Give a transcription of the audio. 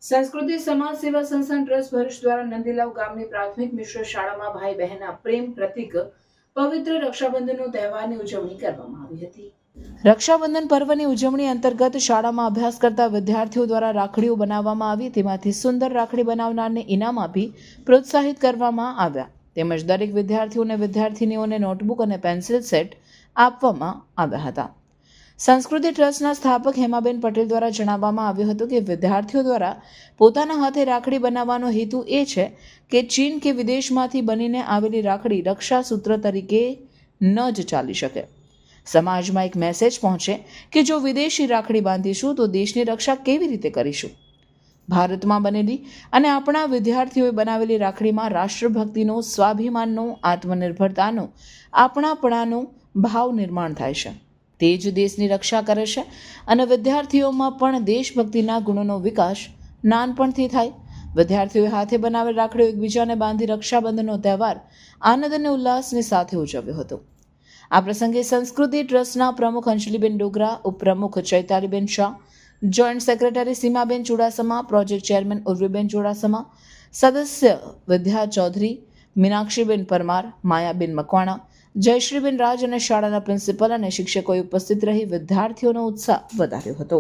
સંસ્કૃતિ સમાજ સેવા સંસ્થાન ટ્રસ્ટ ભરૂચ દ્વારા નંદીલાવ ગામની પ્રાથમિક મિશ્ર શાળામાં ભાઈ બહેનના પ્રેમ પ્રતીક પવિત્ર રક્ષાબંધનનો તહેવારની ઉજવણી કરવામાં આવી હતી. રક્ષાબંધન પર્વની ઉજવણી અંતર્ગત શાળામાં અભ્યાસ કરતા વિદ્યાર્થીઓ દ્વારા રાખડીઓ બનાવવામાં આવી. તેમાંથી સુંદર રાખડી બનાવનારને ઇનામ આપી પ્રોત્સાહિત કરવામાં આવ્યા. તેમજ દરેક વિદ્યાર્થીઓ અને વિદ્યાર્થીનીઓને નોટબુક અને પેન્સિલ સેટ આપવામાં આવ્યા હતા. સંસ્કૃતિ ટ્રસ્ટના સ્થાપક હેમાબેન પટેલ દ્વારા જણાવવામાં આવ્યું હતું કે વિદ્યાર્થીઓ દ્વારા પોતાના હાથે રાખડી બનાવવાનો હેતુ એ છે કે ચીન કે વિદેશમાંથી બનીને આવેલી રાખડી રક્ષાસૂત્ર તરીકે ન જ ચાલી શકે. સમાજમાં એક મેસેજ પહોંચે કે જો વિદેશી રાખડી બાંધીશું તો દેશની રક્ષા કેવી રીતે કરીશું. ભારતમાં બનેલી અને આપણા વિદ્યાર્થીઓએ બનાવેલી રાખડીમાં રાષ્ટ્રભક્તિનો, સ્વાભિમાનનો, આત્મનિર્ભરતાનો, આપણાપણાનો ભાવ નિર્માણ થાય છે. તે જ દેશની રક્ષા કરે છે અને વિદ્યાર્થીઓમાં પણ દેશભક્તિના ગુણોનો વિકાસ નાનપણથી થાય. વિદ્યાર્થીઓએ હાથે બનાવેલ રાખડીઓ એકબીજાને બાંધી રક્ષાબંધનનો તહેવાર આનંદ અને ઉલ્લાસની સાથે ઉજવ્યો હતો. આ પ્રસંગે સંસ્કૃતિ ટ્રસ્ટના પ્રમુખ અંજલિબેન ડોગરા, ઉપપ્રમુખ ચૈતાલીબેન Shah, joint secretary સીમાબેન Chudasama, project chairman ઉર્વીબેન Chudasama, સદસ્ય વિદ્યા ચૌધરી, મીનાક્ષીબેન પરમાર, માયાબેન મકવાણા, જયશ્રીબેન રાજ અને શાળાના પ્રિન્સિપલ અને શિક્ષકોએ ઉપસ્થિત રહી વિદ્યાર્થીઓનો ઉત્સાહ વધાર્યો હતો.